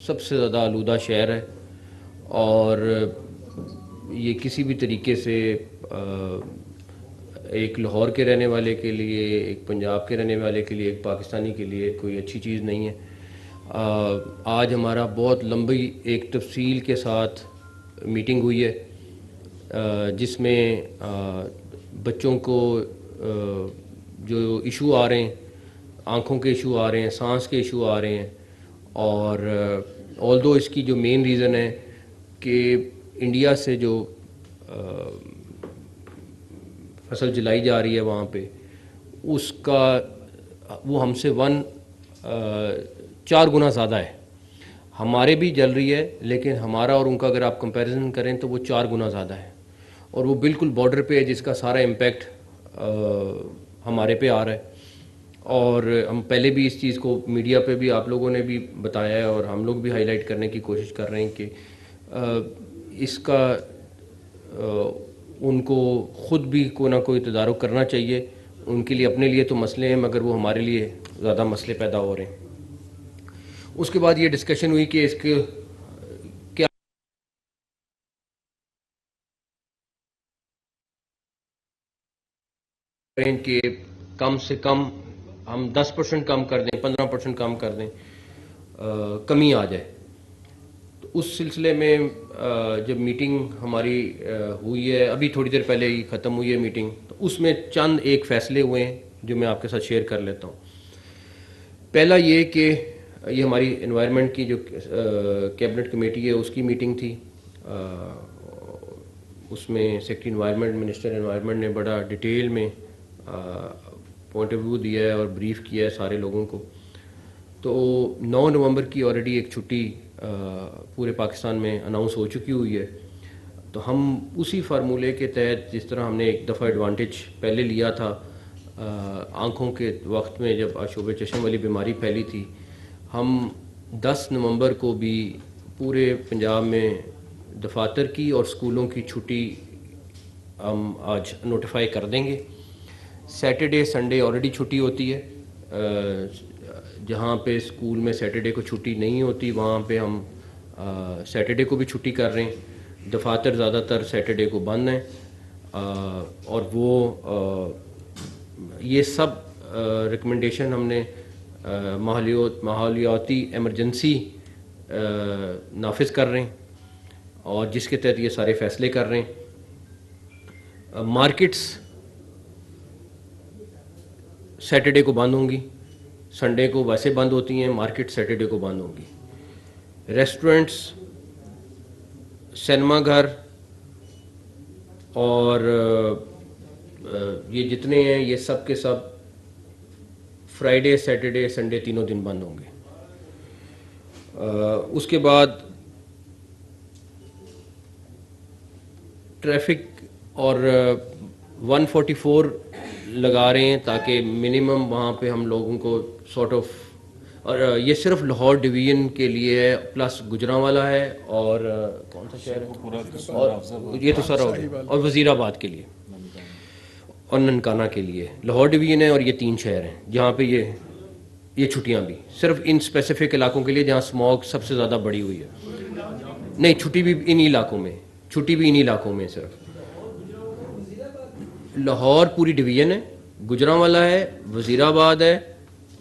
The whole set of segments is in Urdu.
سب سے زیادہ آلودہ شہر ہے اور یہ کسی بھی طریقے سے ایک لاہور کے رہنے والے کے لیے، ایک پنجاب کے رہنے والے کے لیے، ایک پاکستانی کے لیے کوئی اچھی چیز نہیں ہے۔ آج ہمارا بہت لمبی ایک تفصیل کے ساتھ میٹنگ ہوئی ہے جس میں بچوں کو جو ایشو آ رہے ہیں، آنکھوں کے ایشو آ رہے ہیں، سانس کے ایشو آ رہے ہیں، اور آلدو اس کی جو مین ریزن ہے کہ انڈیا سے جو فصل جلائی جا رہی ہے وہاں پہ، اس کا وہ ہم سے 4 گنا زیادہ ہے۔ ہمارے بھی جل رہی ہے لیکن ہمارا اور ان کا اگر آپ کمپیریزن کریں تو وہ 4 گنا زیادہ ہے، اور وہ بالکل بارڈر پہ ہے جس کا سارا امپیکٹ ہمارے پہ آ رہا ہے۔ اور ہم پہلے بھی اس چیز کو میڈیا پہ بھی آپ لوگوں نے بھی بتایا ہے، اور ہم لوگ بھی ہائی لائٹ کرنے کی کوشش کر رہے ہیں کہ اس کا ان کو خود بھی کوئی نہ کوئی تدارک کرنا چاہیے۔ ان کے لیے اپنے لیے تو مسئلے ہیں مگر وہ ہمارے لیے زیادہ مسئلے پیدا ہو رہے ہیں۔ اس کے بعد یہ ڈسکشن ہوئی کہ اس کے کیا کہ کم سے کم ہم 10% کم کر دیں، 15% کم کر دیں، کمی آ جائے۔ تو اس سلسلے میں جب میٹنگ ہماری ہوئی ہے، ابھی تھوڑی دیر پہلے ہی ختم ہوئی ہے میٹنگ، تو اس میں چند ایک فیصلے ہوئے ہیں جو میں آپ کے ساتھ شیئر کر لیتا ہوں۔ پہلا یہ کہ یہ ہماری انوائرمنٹ کی جو کیبنٹ کمیٹی ہے اس کی میٹنگ تھی، اس میں سیکرٹری انوائرمنٹ، منسٹر انوائرمنٹ نے بڑا ڈیٹیل میں پوائنٹ آف ویو دیا ہے اور بریف کیا ہے سارے لوگوں کو۔ تو 9 نومبر کی آلریڈی ایک چھٹی پورے پاکستان میں اناؤنس ہو چکی ہوئی ہے، تو ہم اسی فارمولے کے تحت، جس طرح ہم نے ایک دفعہ ایڈوانٹیج پہلے لیا تھا آنکھوں کے وقت میں جب آشوب چشم والی بیماری پھیلی تھی، ہم 10 نومبر کو بھی پورے پنجاب میں دفاتر کی اور اسکولوں کی چھٹی ہم آج نوٹیفائی کر دیں گے۔ سیٹرڈے سنڈے آلریڈی چھٹی ہوتی ہے، جہاں پہ اسکول میں سیٹرڈے کو چھٹی نہیں ہوتی وہاں پہ ہم سیٹرڈے کو بھی چھٹی کر رہے ہیں۔ دفاتر زیادہ تر سیٹرڈے کو بند ہیں، اور وہ یہ سب ریکمنڈیشن ہم نے ماحولیاتی ایمرجنسی نافذ کر رہے ہیں، اور جس کے تحت یہ سارے فیصلے کر رہے ہیں۔ مارکیٹس سیٹرڈے کو بند ہوں گی، سنڈے کو ویسے بند ہوتی ہیں، مارکیٹ سیٹرڈے کو بند ہوں گی۔ ریسٹورنٹس، سینما گھر اور یہ جتنے ہیں یہ سب کے سب فرائیڈے، سیٹرڈے، سنڈے تینوں دن بند ہوں گے۔ اس کے بعد ٹریفک اور 144 لگا رہے ہیں تاکہ منیمم وہاں پہ ہم لوگوں کو سارٹ آف، اور یہ صرف لاہور ڈویژن کے لیے ہے، پلس گجرانوالہ ہے، اور کون سا شہر ہے، اور یہ تو سارا ہو گیا، اور وزیر آباد کے لیے اور ننکانہ کے لیے۔ لاہور ڈویژن ہے اور یہ 3 شہر ہیں جہاں پہ یہ چھٹیاں بھی صرف ان اسپیسیفک علاقوں کے لیے جہاں اسموگ سب سے زیادہ بڑی ہوئی ہے۔ نہیں، چھٹی بھی انہی علاقوں میں، چھٹی بھی انہی علاقوں میں صرف۔ لاہور پوری ڈویژن ہے، گجرانوالہ ہے، وزیر آباد ہے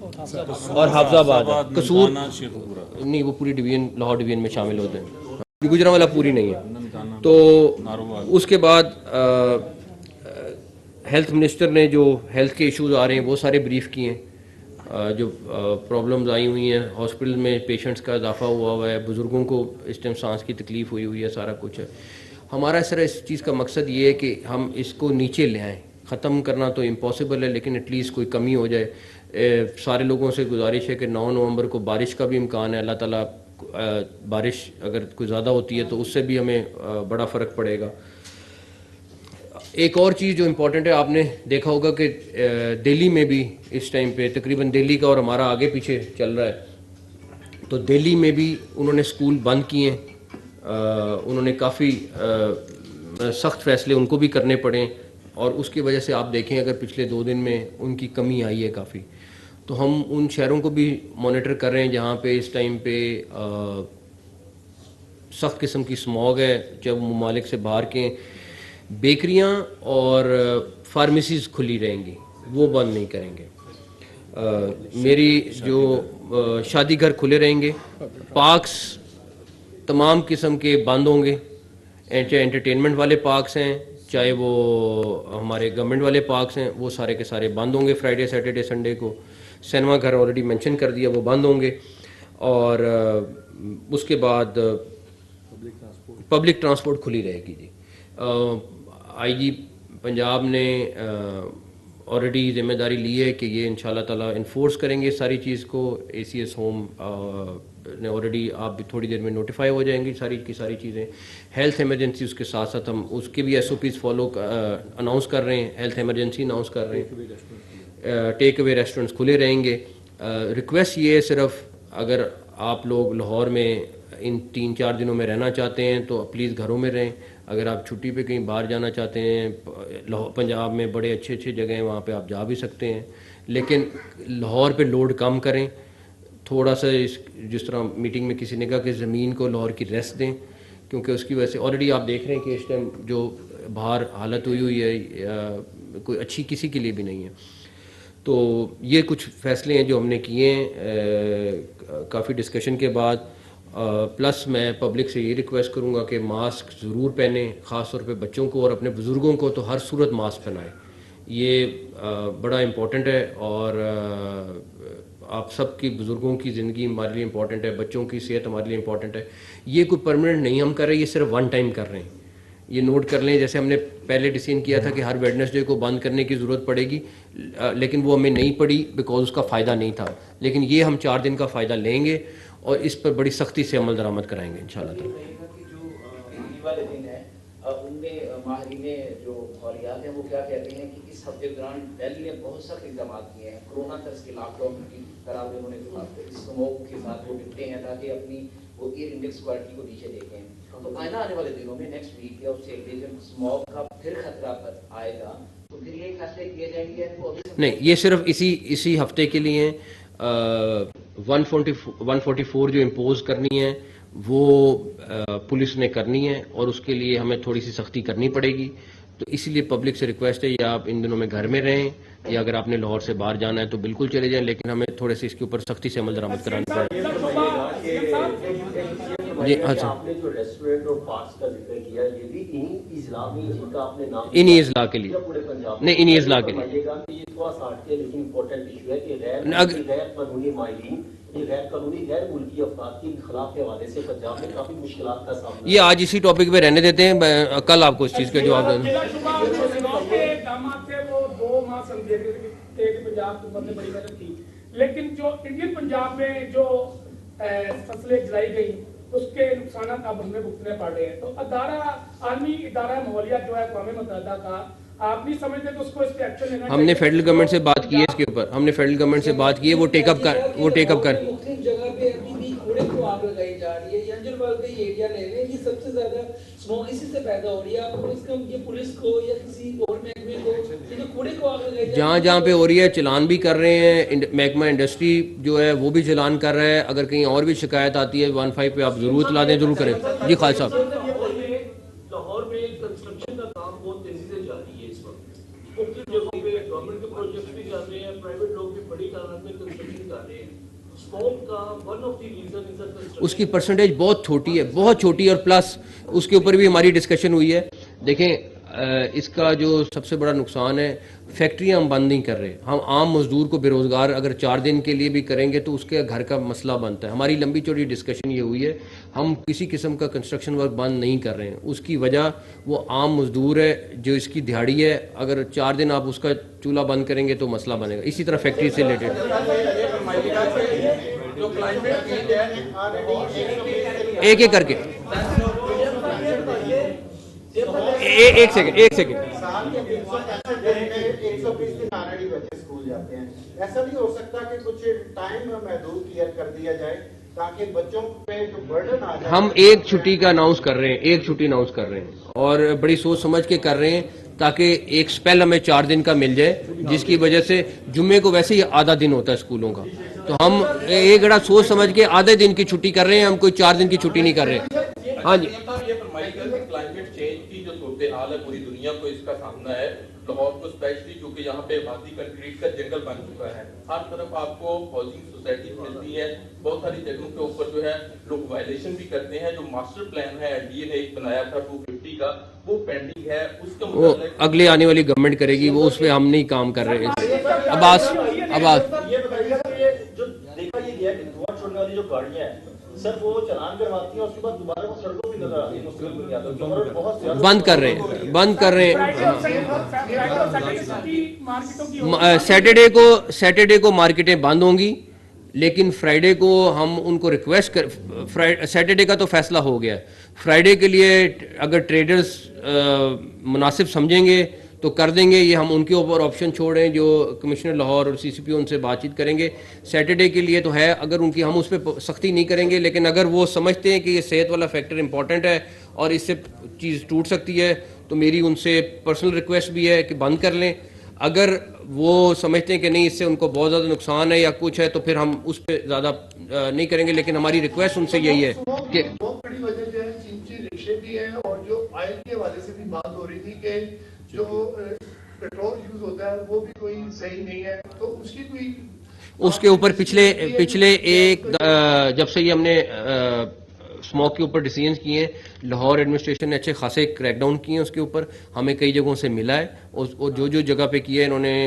اور حافظ آباد ہے۔ قصور نہیں، وہ پوری ڈویژن لاہور ڈویژن میں شامل ہوتے ہیں، گجرانوالہ پوری نہیں ہے۔ تو اس کے بعد ہیلتھ منسٹر نے جو ہیلتھ کے ایشوز آ رہے ہیں وہ سارے بریف کیے ہیں، جو پرابلمز آئی ہوئی ہیں ہاسپٹل میں، پیشنٹس کا اضافہ ہوا ہے، بزرگوں کو اس ٹائم سانس کی تکلیف ہوئی ہے، سارا کچھ ہے۔ ہمارا اس چیز کا مقصد یہ ہے کہ ہم اس کو نیچے لے آئیں۔ ختم کرنا تو امپاسبل ہے لیکن ایٹ لیسٹ کوئی کمی ہو جائے۔ سارے لوگوں سے گزارش ہے کہ 9 نومبر کو بارش کا بھی امکان ہے، اللہ تعالیٰ بارش اگر کوئی زیادہ ہوتی ہے تو اس سے بھی ہمیں بڑا فرق پڑے گا۔ ایک اور چیز جو امپورٹنٹ ہے، آپ نے دیکھا ہوگا کہ دہلی میں بھی اس ٹائم پہ تقریباً دہلی کا اور ہمارا آگے پیچھے چل رہا ہے، تو دہلی میں بھی انہوں نے اسکول بند کیے ہیں۔ انہوں نے کافی سخت فیصلے ان کو بھی کرنے پڑے، اور اس کی وجہ سے آپ دیکھیں اگر پچھلے 2 دن میں ان کی کمی آئی ہے کافی۔ تو ہم ان شہروں کو بھی مانیٹر کر رہے ہیں جہاں پہ اس ٹائم پہ سخت قسم کی اسموگ ہے. جب ممالک سے باہر کے بیکریاں اور فارمیسیز کھلی رہیں گی, وہ بند نہیں کریں گے. میری جو شادی گھر کھلے رہیں گے, پارکس تمام قسم کے بند ہوں گے, چاہے انٹرٹینمنٹ والے پارکس ہیں چاہے وہ ہمارے گورنمنٹ والے پارکس ہیں, وہ سارے کے سارے بند ہوں گے فرائیڈے سیٹرڈے سنڈے کو. سینما گھر آلریڈی مینشن کر دیا, وہ بند ہوں گے. اور اس کے بعد پبلک ٹرانسپورٹ کھلی رہے گی. جی آئی جی پنجاب نے آلریڈی ذمہ داری لی ہے کہ یہ انشاءاللہ تعالیٰ انفورس کریں گے ساری چیز کو. اے سی ایس ہوم نے آلریڈی, آپ بھی تھوڑی دیر میں نوٹیفائی ہو جائیں گی ساری کی ساری چیزیں. ہیلتھ ایمرجنسی اس کے ساتھ ساتھ ہم اس کے بھی S O Ps follow announce کر رہے ہیں, ہیلتھ ایمرجنسی اناؤنس کر رہے ہیں. ٹیک اوے ریسٹورینٹس کھلے رہیں گے. ریکویسٹ یہ ہے صرف, اگر آپ لوگ لاہور میں ان 3-4 دنوں میں رہنا چاہتے ہیں تو پلیز گھروں میں رہیں. اگر آپ چھٹی پہ کہیں باہر جانا چاہتے ہیں, پنجاب میں بڑے اچھے اچھے جگہ ہیں وہاں پہ آپ جا بھی سکتے ہیں, لیکن لاہور پہ لوڈ کم کریں تھوڑا سا. جس طرح میٹنگ میں کسی نے کہا کہ زمین کو لاہور کی ریسٹ دیں, کیونکہ اس کی وجہ سے آلریڈی آپ دیکھ رہے ہیں کہ اس ٹائم جو باہر حالت ہوئی ہے کوئی اچھی کسی کے لیے بھی نہیں ہے. تو یہ کچھ فیصلے ہیں جو ہم نے کیے ہیں کافی ڈسکشن کے بعد. پلس میں پبلک سے یہ ریکویسٹ کروں گا کہ ماسک ضرور پہنیں, خاص طور پہ بچوں کو اور اپنے بزرگوں کو تو ہر صورت ماسک پہنائیں. یہ بڑا امپورٹنٹ ہے, اور آپ سب کی بزرگوں کی زندگی ہمارے لیے امپورٹنٹ ہے, بچوں کی صحت ہمارے لیے امپورٹنٹ ہے. یہ کوئی پرماننٹ نہیں ہم کر رہے, یہ صرف ون ٹائم کر رہے ہیں. یہ نوٹ کر لیں, جیسے ہم نے پہلے ڈیسیژن کیا تھا کہ ہر ویڈنسڈے کو بند کرنے کی ضرورت پڑے گی, لیکن وہ ہمیں نہیں پڑی بیکاز اس کا فائدہ نہیں تھا. لیکن یہ ہم 4 دن کا فائدہ لیں گے اور اس پر بڑی سختی سے عمل درآمد کرائیں گے انشاءاللہ تعالی. ان میں ماہرین جو ماحولیات ہیں وہ کیا کہتے ہیں کہ اس ہفتے کے دوران دہلی نے بہت سخت اقدامات کیے ہیں, کورونا طرز کے لاک ڈاؤن کی طرح انہوں نے اسموگ کے ساتھ وہ نپٹے ہیں تاکہ اپنی وہ ایئر انڈیکس کوالٹی کو نیچے دیکھیں. تو آئندہ آنے والے دنوں میں نیکسٹ ویک یا اس سے اگلے جب اسموگ کا پھر خطرہ پر آئے گا تو پھر یہ فیصلے کیے جائیں گے. نہیں, یہ صرف اسی ہفتے کے لیے ہیں. 144 جو امپوز کرنی ہے وہ پولیس نے کرنی ہے, اور اس کے لیے ہمیں تھوڑی سی سختی کرنی پڑے گی. تو اسی لیے پبلک سے ریکویسٹ ہے یا آپ ان دنوں میں گھر میں رہیں, یا اگر آپ نے لاہور سے باہر جانا ہے تو بالکل چلے جائیں, لیکن ہمیں تھوڑے سے اس کے اوپر سختی سے عمل درآمد کرانا پڑے گا. جی ہاں سر, آپ نے جو ریسٹورینٹ اور پارکس کا ذکر کیا یہ بھی انہی اضلاع میں جن کا آپ نے نام انہی اضلاع کے لیے, نہیں انہی اضلاع کے لیے. یہ تھوڑا سا ہٹ کے لیکن امپورٹنٹ ایشو ہے کہ غیر قانونی ماہرین, یہ غیر قانونی غیر ملکی افراد کے خلاف کے حوالے سے پنجاب میں کافی مشکلات کا سامنا. یہ آج اسی ٹاپک پہ رہنے دیتے ہیں, کل آپ کو اس چیز کا جواب دیں. لیکن جو انڈین پنجاب میں جو فصلیں جلائی گئی اس کے نقصانات اب ہمیں بھگتنے پڑ رہے ہیں. تو عالمی ادارہ ماحولیات جو ہے اقوام متحدہ کا, آپ نہیں سمجھتے تو اس کو اس پہ ایکشن لینا چاہیے. ہم نے فیڈرل گورنمنٹ سے بات کی ہے اس کے اوپر, ہم نے فیڈرل گورنمنٹ سے بات کی ہے, وہ ٹیک اپ کر مختلف جگہ پہ ابھی بھی کوڑے کو آگ لگائی جا رہی ہے. ینجربل کا یہ ایریا لے لیں, یہ سب سے زیادہ اسموگ اسی سے پیدا ہو رہی ہے. آپ اس کا یہ پولیس کو یا کسی اور محکمے کو یہ جو کوڑے کو آگ لگائی جہاں پہ ہو رہی ہے چلان بھی کر رہے ہیں. محکمہ انڈسٹری جو ہے وہ بھی چلان کر رہا ہے. اگر کہیں اور بھی شکایت آتی ہے 15 پہ آپ ضرور اطلاع دیں, ضرور کریں. جی خالد صاحب, لاہور میں کنسٹرکشن کا کام بہت تیزی سے جاری ہے اس وقت. مختلف جگہوں پہ گورنمنٹ کے پروجیکٹس بھی چل رہے ہیں, پرائیویٹ لوگ بھی بڑی تعداد میں کنسٹرکشن کر رہے ہیں. اس کی پرسنٹیج بہت چھوٹی ہے, بہت چھوٹی, اور پلس اس کے اوپر بھی ہماری ڈسکشن ہوئی ہے. دیکھیں اس کا جو سب سے بڑا نقصان ہے, فیکٹریاں ہم بند نہیں کر رہے. ہم عام مزدور کو بے روزگار اگر 4 دن کے لیے بھی کریں گے تو اس کے گھر کا مسئلہ بنتا ہے. ہماری لمبی چوڑی ڈسکشن یہ ہوئی ہے, ہم کسی قسم کا کنسٹرکشن ورک بند نہیں کر رہے ہیں. اس کی وجہ وہ عام مزدور ہے جو اس کی دیہڑی ہے, اگر 4 دن آپ اس کا چولہا بند کریں گے تو مسئلہ بنے گا. اسی طرح فیکٹری سے ریلیٹڈ ایک ایک کر کے ایک سیکنڈ ایسا نہیں ہو سکتا کہ کچھ ٹائم محدود کلیئر کر دیا جائے تاکہ بچوں پہ جو برڈن آ جائے. ہم ایک چھٹی کا اناؤنس کر رہے ہیں, ایک چھٹی اناؤنس کر رہے ہیں, اور بڑی سوچ سمجھ کے کر رہے ہیں تاکہ ایک سپیل ہمیں 4 دن کا مل جائے، جس کی وجہ سے جمعے کو ویسے ہی آدھا دن ہوتا ہے اسکولوں کا، تو ہم ایک بڑا سوچ سمجھ کے آدھے دن کی چھٹی کر رہے ہیں، ہم کوئی 4 دن کی چھٹی نہیں کر رہے۔ ہاں جی، یہ فرمائیے کہ کلائمیٹ چینج کی جو صورتحال ہے پوری دنیا کو اس کا سامنا ہے، لاہور کو اسپیشلی چونکہ یہاں پہ آبادی کنکریٹ کا جنگل بن چکا ہے، ہر طرف آپ کو ہاؤسنگ سوسائٹیز ملتی ہے، بہت ساری جگہوں کے اوپر جو ہے لوگ وائلیشن بھی کرتے ہیں۔ جو ماسٹر پلان ہے این ڈی اے نے ایک بنایا تھا 250 کا، وہ پینڈنگ ہے، اس کے وہ اگلے آنے والی گورنمنٹ کرے گی، وہ اس پہ ہم نہیں کام کر رہے۔ عباس یہ بتائیے کہ جو دیکھا یہ گیا کہ دھواں چھوڑنے والی جو گاڑیاں ہیں سر وہ چلان کرواتی ہیں اور اس کے بعد دوبارہ وہ سڑکوں پہ نظر آتی ہیں مستقل بنیادوں پر اور بہت زیادہ بند کر رہے ہیں، بند کر رہے ہیں۔ سیٹرڈے کو مارکیٹیں بند ہوں گی، لیکن فرائیڈے کو ہم ان کو ریکویسٹ کر، سیٹرڈے کا تو فیصلہ ہو گیا ہے، فرائیڈے کے لیے اگر ٹریڈرز مناسب سمجھیں گے تو کر دیں گے، یہ ہم ان کے اوپر آپشن چھوڑ رہے ہیں، جو کمشنر لاہور اور سی سی پی ان سے بات چیت کریں گے۔ سیٹرڈے کے لیے تو ہے، اگر ان کی ہم اس پہ سختی نہیں کریں گے، لیکن اگر وہ سمجھتے ہیں کہ یہ صحت والا فیکٹر امپورٹنٹ ہے اور اس سے چیز ٹوٹ سکتی ہے، تو میری ان سے پرسنل ریکویسٹ بھی ہے کہ بند کر لیں۔ اگر وہ سمجھتے ہیں کہ نہیں اس سے ان کو بہت زیادہ نقصان ہے یا کچھ ہے، تو پھر ہم اس پہ زیادہ نہیں کریں گے، لیکن ہماری ریکویسٹ ان سے یہی ہے کہ بہت بڑی وجہ جو ہے چینچی رکشے بھی ہے، اور جو آئل کے حوالے سے بھی بات ہو رہی تھی کہ جو پیٹرول یوز ہوتا ہے وہ بھی کوئی صحیح نہیں ہے، تو اس کی کوئی اس کے اوپر پچھلے ایک جب سے یہ ہم نے اسموک کے اوپر ڈیسیژنز کیے ہیں، لاہور ایڈمنسٹریشن نے اچھے خاصے کریک ڈاؤن کیے ہیں اس کے اوپر، ہمیں کئی جگہوں سے ملا ہے، اور جو جگہ پہ کیا ہے انہوں نے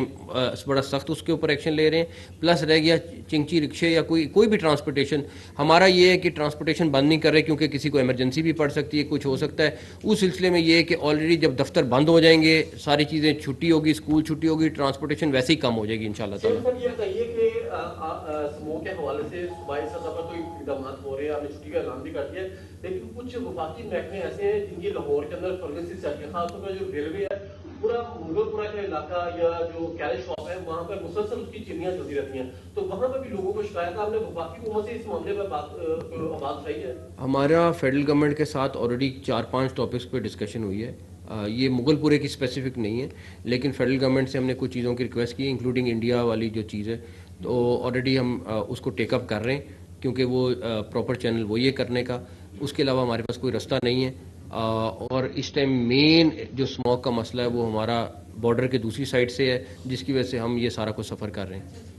بڑا سخت اس کے اوپر ایکشن لے رہے ہیں۔ پلس رہ گیا چنگچی رکشے یا کوئی بھی ٹرانسپورٹیشن، ہمارا یہ ہے کہ ٹرانسپورٹیشن بند نہیں کر رہے، کیونکہ کسی کو ایمرجنسی بھی پڑ سکتی ہے، کچھ ہو سکتا ہے۔ اس سلسلے میں یہ ہے کہ آلریڈی جب دفتر بند ہو جائیں گے، ساری چیزیں چھٹی ہوگی، اسکول چھٹی ہوگی، ٹرانسپورٹیشن ویسے ہی کم ہو جائے گی انشاءاللہ تعالیٰ۔ سر یہ بتائیے کہ اسموک کے حوالے سے صوبائی سطح پر کوئی اقدامات ہو رہے ہیں، آپ نے چھٹی کا اعلان بھی کر دیا، لیکن کچھ وفاقی محکمے ایسے ہیں جن کی لاہور کے اندر فرگنسی چل ہے، خاص طور پر جو ریلوے ہے، پورا مغل پورہ کا علاقہ یا جو کیرج شاپ ہے وہاں پر مسلسل اس کی چمنیاں چلتی رہتی ہیں، تو وہاں پر بھی لوگوں کو شکایت ہے۔ آپ نے وفاقی حکومت سے اس معاملے پر بات اٹھائی ہے؟ ہمارا فیڈرل گورنمنٹ کے ساتھ آلریڈی 4-5 ٹاپکس پہ ڈسکشن ہوئی ہے، یہ مغل پورے کی اسپیسیفک نہیں ہے، لیکن فیڈرل گورنمنٹ سے ہم نے کچھ چیزوں کی ریکویسٹ کی، انکلوڈنگ انڈیا والی جو چیز ہے، تو آلریڈی ہم اس کو ٹیک اپ کر رہے ہیں، کیونکہ وہ پراپر چینل وہی ہے کرنے کا، اس کے علاوہ ہمارے پاس کوئی رستہ نہیں ہے۔ اور اس ٹائم مین جو اسموک کا مسئلہ ہے وہ ہمارا بارڈر کے دوسری سائڈ سے ہے، جس کی وجہ سے ہم یہ سارا کچھ سفر کر رہے ہیں۔